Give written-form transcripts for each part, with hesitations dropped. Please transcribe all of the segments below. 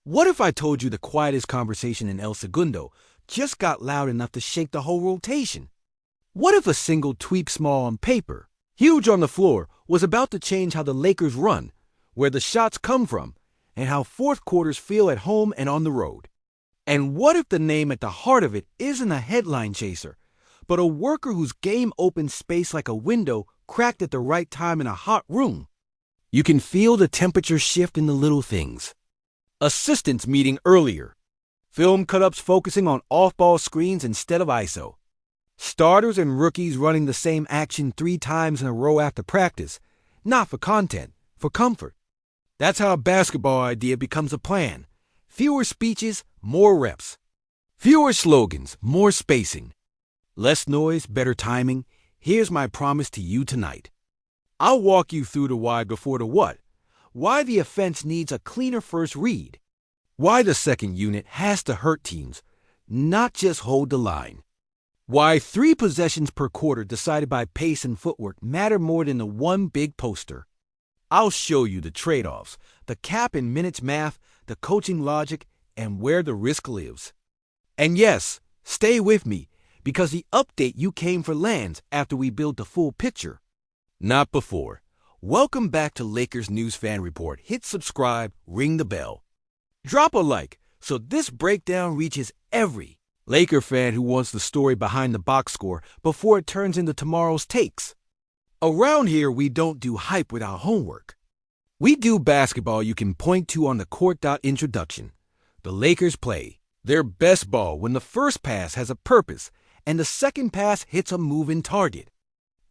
What if I told you the quietest conversation in El Segundo just got loud enough to shake the whole rotation? What if a single tweet small on paper, huge on the floor, was about to change how the Lakers run, where the shots come from, and how fourth quarters feel at home and on the road? And what if the name at the heart of it isn't a headline chaser, but a worker whose game opens space like a window cracked at the right time in a hot room? You can feel the temperature shift in the little things. Assistants meeting earlier. Film cut-ups focusing on off-ball screens instead of ISO. Starters and rookies running the same action 3 times in a row after practice, not for content, for comfort. That's how a basketball idea becomes a plan. Fewer speeches, more reps. Fewer slogans, more spacing. Less noise, better timing. Here's my promise to you tonight. I'll walk you through the why before the what. Why the offense needs a cleaner first read. Why the second unit has to hurt teams, not just hold the line. Why 3 possessions per quarter decided by pace and footwork matter more than the one big poster. I'll show you the trade-offs, the cap and minutes math, the coaching logic, and where the risk lives. And yes, stay with me, because the update you came for lands after we build the full picture. Not before. Welcome back to Lakers News Fan Report. Hit subscribe, ring the bell. Drop a like so this breakdown reaches every Laker fan who wants the story behind the box score before it turns into tomorrow's takes. Around here, we don't do hype without homework. We do basketball you can point to on the court. Introduction. The Lakers play their best ball when the first pass has a purpose and the second pass hits a moving target.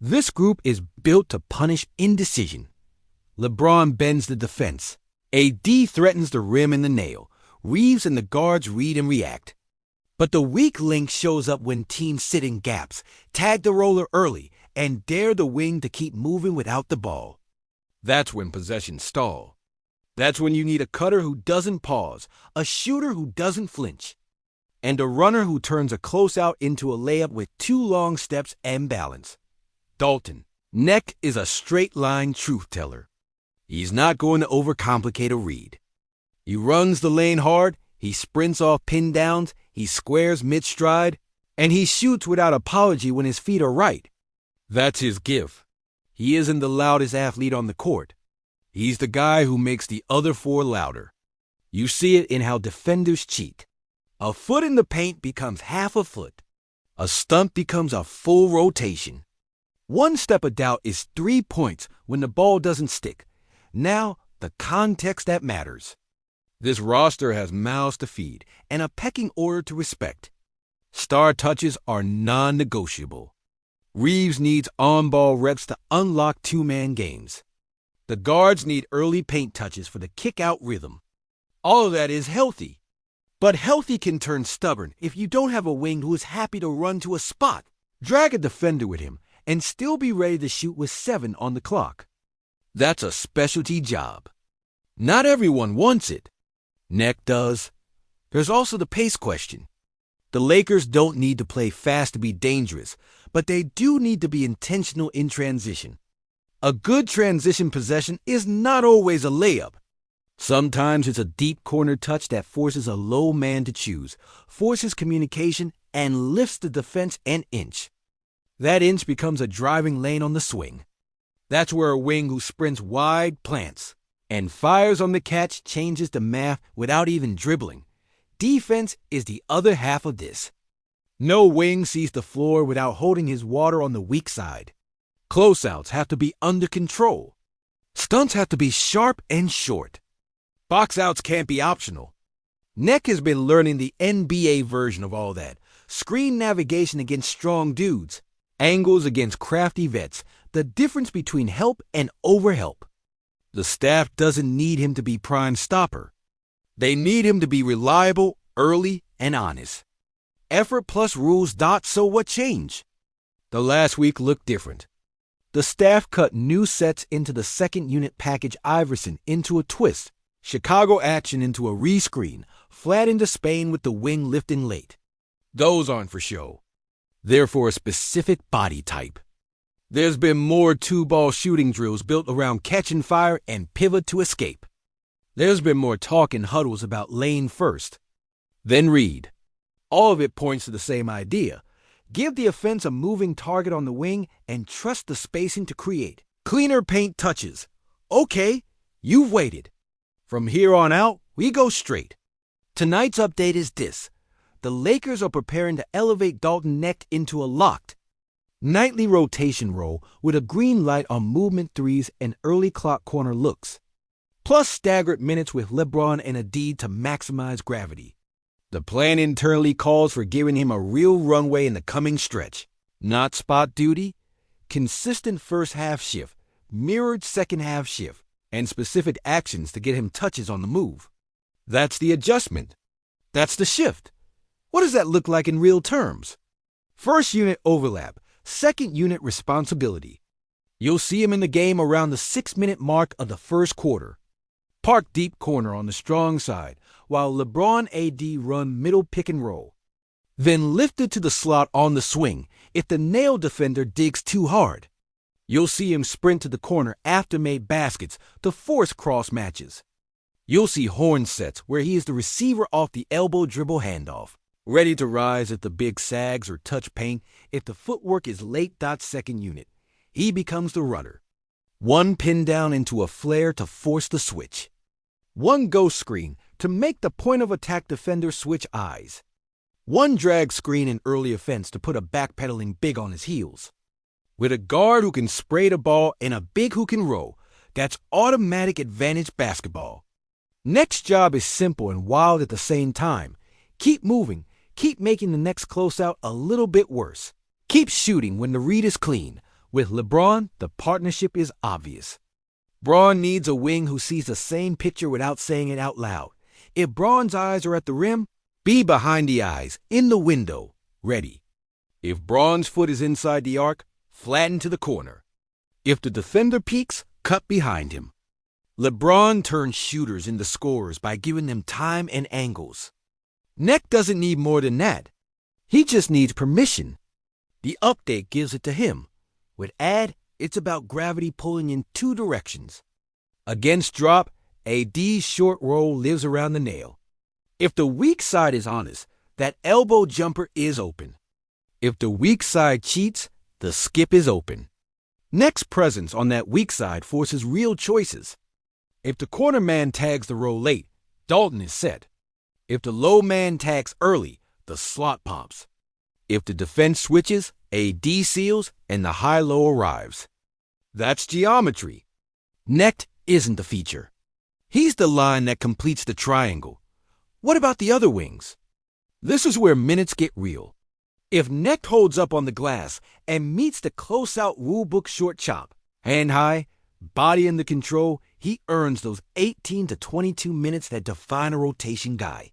This group is built to punish indecision. LeBron bends the defense. AD threatens the rim and the nail. Reeves and the guards read and react. But the weak link shows up when teams sit in gaps, tag the roller early, and dare the wing to keep moving without the ball. That's when possessions stall. That's when you need a cutter who doesn't pause, a shooter who doesn't flinch, and a runner who turns a closeout into a layup with 2 long steps and balance. Dalton. Neck is a straight-line truth teller. He's not going to overcomplicate a read. He runs the lane hard, he sprints off pin downs, he squares mid-stride, and he shoots without apology when his feet are right. That's his gift. He isn't the loudest athlete on the court. He's the guy who makes the other 4 louder. You see it in how defenders cheat. A foot in the paint becomes half a foot. A stunt becomes a full rotation. 1 step of doubt is 3 points when the ball doesn't stick. Now, the context that matters. This roster has mouths to feed and a pecking order to respect. Star touches are non-negotiable. Reeves needs on-ball reps to unlock 2-man games. The guards need early paint touches for the kick-out rhythm. All of that is healthy. But healthy can turn stubborn if you don't have a wing who is happy to run to a spot, drag a defender with him, and still be ready to shoot with 7 on the clock. That's a specialty job. Not everyone wants it. Neck does. There's also the pace question. The Lakers don't need to play fast to be dangerous, but they do need to be intentional in transition. A good transition possession is not always a layup. Sometimes it's a deep corner touch that forces a low man to choose, forces communication, and lifts the defense an inch. That inch becomes a driving lane on the swing. That's where a wing who sprints wide plants and fires on the catch changes the math without even dribbling. Defense is the other half of this. No wing sees the floor without holding his water on the weak side. Closeouts have to be under control. Stunts have to be sharp and short. Boxouts can't be optional. Neck has been learning the NBA version of all that. Screen navigation against strong dudes. Angles against crafty vets. The difference between help and overhelp. The staff doesn't need him to be prime stopper. They need him to be reliable, early, and honest. Effort plus rules. So what change? The last week looked different. The staff cut new sets into the second unit package. Iverson into a twist. Chicago action into a rescreen. Flat into Spain with the wing lifting late. Those aren't for show. They're for a specific body type. There's been more 2-ball shooting drills built around catch and fire and pivot to escape. There's been more talk in huddles about lane first, then read. All of it points to the same idea. Give the offense a moving target on the wing and trust the spacing to create cleaner paint touches. Okay, you've waited. From here on out, we go straight. Tonight's update is this. The Lakers are preparing to elevate Dalton Knecht into a locked nightly rotation role with a green light on movement threes and early clock corner looks, plus staggered minutes with LeBron and AD to maximize gravity. The plan internally calls for giving him a real runway in the coming stretch. Not spot duty, consistent first half shift, mirrored second half shift, and specific actions to get him touches on the move. That's the adjustment. That's the shift. What does that look like in real terms? First unit overlap, second unit responsibility. You'll see him in the game around the 6-minute mark of the first quarter. Park deep corner on the strong side, while LeBron AD run middle pick and roll. Then lifted to the slot on the swing if the nail defender digs too hard. You'll see him sprint to the corner after made baskets to force cross matches. You'll see horn sets where he is the receiver off the elbow dribble handoff, ready to rise if the big sags or touch paint. If the footwork is late. Second unit, he becomes the runner. One pin down into a flare to force the switch. One ghost screen to make the point of attack defender switch eyes. One drag screen in early offense to put a backpedaling big on his heels. With a guard who can spray the ball and a big who can roll, that's automatic advantage basketball. Next job is simple and wild at the same time. Keep moving, keep making the next closeout a little bit worse. Keep shooting when the read is clean. With LeBron, the partnership is obvious. Bron needs a wing who sees the same picture without saying it out loud. If Bron's eyes are at the rim, be behind the eyes, in the window, ready. If Bron's foot is inside the arc, flatten to the corner. If the defender peeks, cut behind him. LeBron turns shooters into scorers by giving them time and angles. Knecht doesn't need more than that. He just needs permission. The update gives it to him. With Ad, it's about gravity pulling in two directions. Against drop, AD's short roll lives around the nail. If the weak side is honest, that elbow jumper is open. If the weak side cheats, the skip is open. Knecht's presence on that weak side forces real choices. If the corner man tags the roll late, Dalton is set. If the low man tags early, the slot pops. If the defense switches, AD seals, and the high-low arrives. That's geometry. Knecht isn't the feature. He's the line that completes the triangle. What about the other wings? This is where minutes get real. If Knecht holds up on the glass and meets the close-out rulebook short chop, hand high, body in the control, he earns those 18 to 22 minutes that define a rotation guy.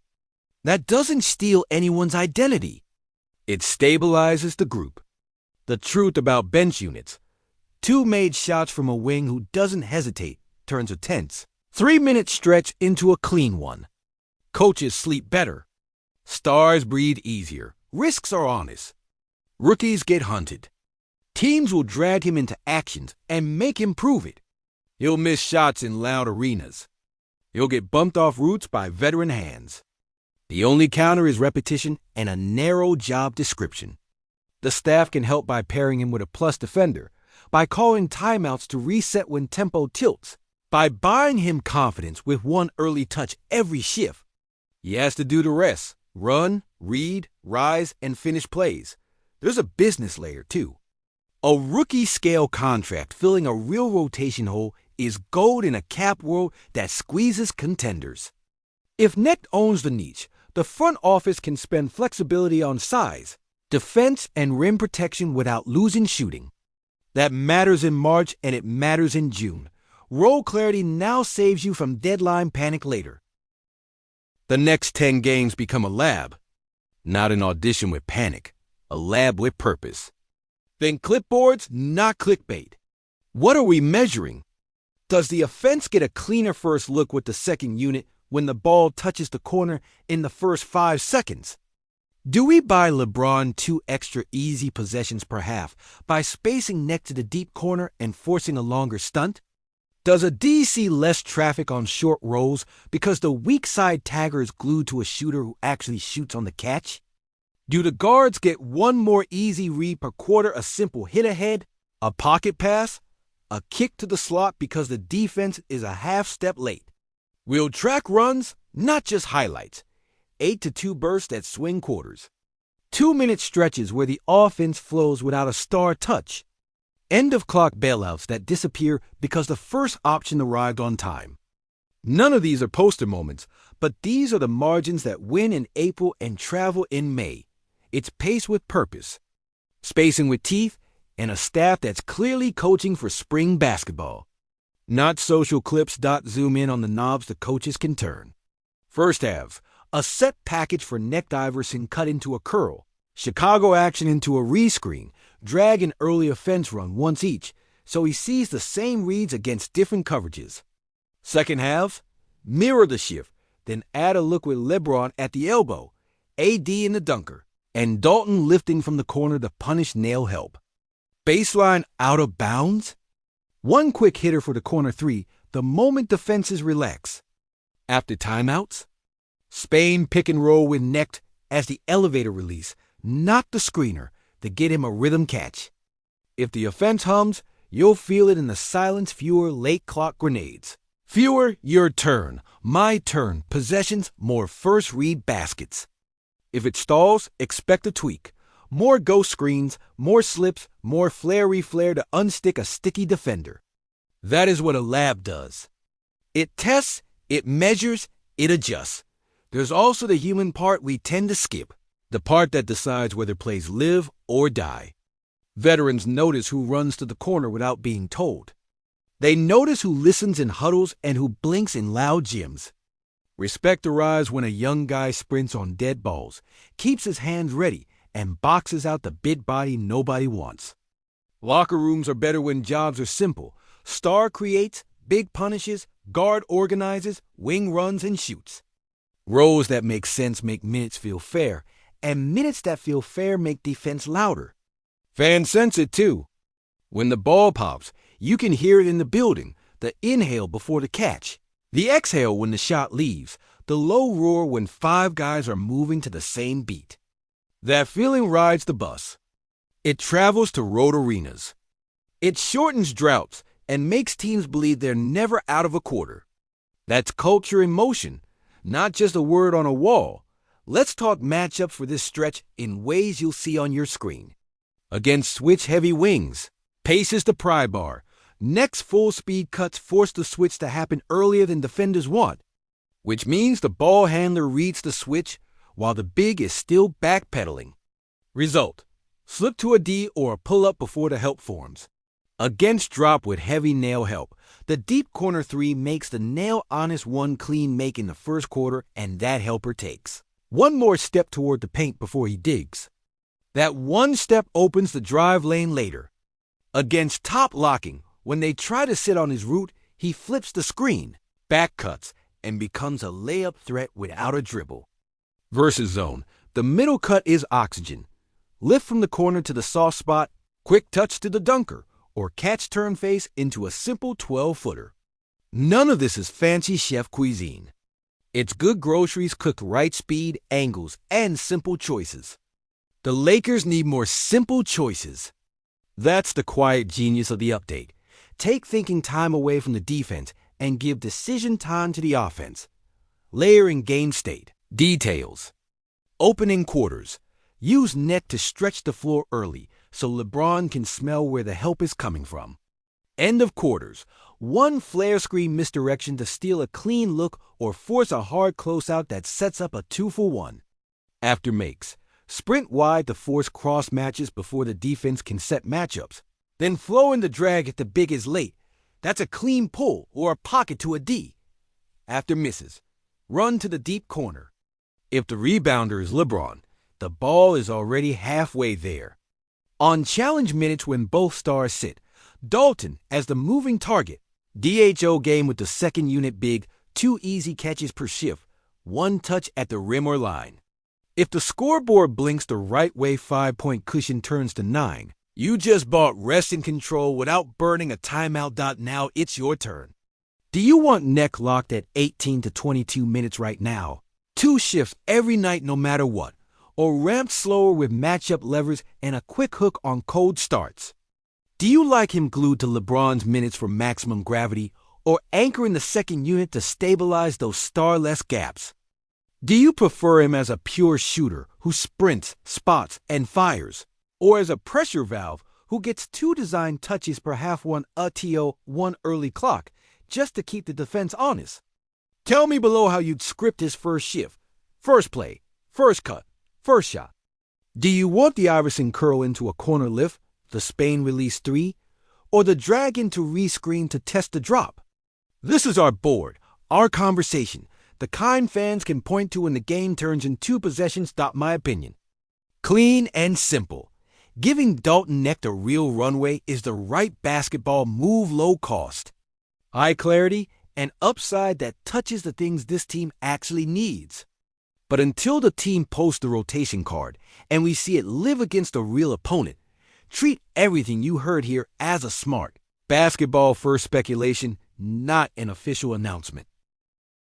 That doesn't steal anyone's identity. It stabilizes the group. The truth about bench units. 2 made shots from a wing who doesn't hesitate turns a tense 3-minute stretch into a clean one. Coaches sleep better. Stars breathe easier. Risks are honest. Rookies get hunted. Teams will drag him into actions and make him prove it. He'll miss shots in loud arenas. He'll get bumped off routes by veteran hands. The only counter is repetition and a narrow job description. The staff can help by pairing him with a plus defender, by calling timeouts to reset when tempo tilts, by buying him confidence with one early touch every shift. He has to do the rest: run, read, rise, and finish plays. There's a business layer, too. A rookie-scale contract filling a real rotation hole is gold in a cap world that squeezes contenders. If Knecht owns the niche, the front office can spend flexibility on size, defense, and rim protection without losing shooting. That matters in March and it matters in June. Role clarity now saves you from deadline panic later. The next 10 games become a lab. Not an audition with panic, a lab with purpose. Then clipboards, not clickbait. What are we measuring? Does the offense get a cleaner first look with the second unit when the ball touches the corner in the first 5 seconds? Do we buy LeBron 2 extra easy possessions per half by spacing Knecht to the deep corner and forcing a longer stunt? Does a D see less traffic on short rolls because the weak side tagger is glued to a shooter who actually shoots on the catch? Do the guards get one more easy read per quarter, a simple hit ahead, a pocket pass, a kick to the slot because the defense is a half step late? We'll track runs, not just highlights. 8-2 bursts that swing quarters. 2-minute stretches where the offense flows without a star touch. End-of-clock bailouts that disappear because the first option arrived on time. None of these are poster moments, but these are the margins that win in April and travel in May. It's pace with purpose, spacing with teeth, and a staff that's clearly coaching for spring basketball. Not social clips. Zoom in on the knobs the coaches can turn. First half, a set package for Necht Iverson cut into a curl, Chicago action into a rescreen, drag an early offense run once each, so he sees the same reads against different coverages. Second half, mirror the shift, then add a look with LeBron at the elbow, AD in the dunker, and Dalton lifting from the corner to punish nail help. Baseline out of bounds? One quick hitter for the corner three the moment defenses relax. After timeouts, Spain pick and roll with Necht as the elevator release, not the screener, to get him a rhythm catch. If the offense hums, you'll feel it in the silence. Fewer late clock grenades. Fewer your turn, my turn, possessions, more first read baskets. If it stalls, expect a tweak. More ghost screens, more slips, more flare-reflare to unstick a sticky defender. That is what a lab does. It tests, it measures, it adjusts. There's also the human part we tend to skip, the part that decides whether plays live or die. Veterans notice who runs to the corner without being told. They notice who listens in huddles and who blinks in loud gyms. Respect arrives when a young guy sprints on dead balls, keeps his hands ready, and boxes out the big body nobody wants. Locker rooms are better when jobs are simple. Star creates, big punishes, guard organizes, wing runs and shoots. Rows that make sense make minutes feel fair, and minutes that feel fair make defense louder. Fans sense it too. When the ball pops, you can hear it in the building, the inhale before the catch, the exhale when the shot leaves, the low roar when 5 guys are moving to the same beat. That feeling rides the bus. It travels to road arenas. It shortens droughts and makes teams believe they're never out of a quarter. That's culture in motion, not just a word on a wall. Let's talk matchups for this stretch in ways you'll see on your screen. Against switch-heavy wings, pace is the pry bar. Next full-speed cuts force the switch to happen earlier than defenders want, which means the ball handler reads the switch while the big is still backpedaling. Result: slip to a D or a pull-up before the help forms. Against drop with heavy nail help, the deep corner three makes the nail-honest one clean make in the first quarter, and that helper takes one more step toward the paint before he digs. That one step opens the drive lane later. Against top locking, when they try to sit on his route, he flips the screen, back cuts, and becomes a layup threat without a dribble. Versus zone, the middle cut is oxygen. Lift from the corner to the soft spot, quick touch to the dunker, or catch turn face into a simple 12-footer. None of this is fancy chef cuisine. It's good groceries cooked right, speed, angles, and simple choices. The Lakers need more simple choices. That's the quiet genius of the update. Take thinking time away from the defense and give decision time to the offense. Layering game state. Details. Opening quarters. Use Necht to stretch the floor early so LeBron can smell where the help is coming from. End of quarters. One flare screen misdirection to steal a clean look or force a hard closeout that sets up a 2-for-1. After makes. Sprint wide to force cross matches before the defense can set matchups. Then flow in the drag if the big is late. That's a clean pull or a pocket to a D. After misses. Run to the deep corner. If the rebounder is LeBron, the ball is already halfway there. On challenge minutes when both stars sit, Dalton as the moving target. DHO game with the second unit big, 2 easy catches per shift, 1 touch at the rim or line. If the scoreboard blinks the right way, 5-point cushion turns to 9. You just bought rest and control without burning a timeout. Now it's your turn. Do you want neck locked at 18 to 22 minutes right now? 2 shifts every night no matter what? Or ramped slower with matchup levers and a quick hook on cold starts? Do you like him glued to LeBron's minutes for maximum gravity or anchoring the second unit to stabilize those starless gaps? Do you prefer him as a pure shooter who sprints, spots, and fires? Or as a pressure valve who gets 2 design touches per half one ATO, 1 early clock, just to keep the defense honest? Tell me below how you'd script his first shift, first play, first cut, first shot. Do you want the Iverson curl into a corner lift, the Spain release 3, or the drag into rescreen to test the drop? This is our board, our conversation, the kind fans can point to when the game turns in 2 possessions. My opinion. Clean and simple. Giving Dalton Knecht a real runway is the right basketball move, low cost. Eye clarity and upside that touches the things this team actually needs. But until the team posts the rotation card and we see it live against a real opponent, treat everything you heard here as a smart basketball first speculation, not an official announcement.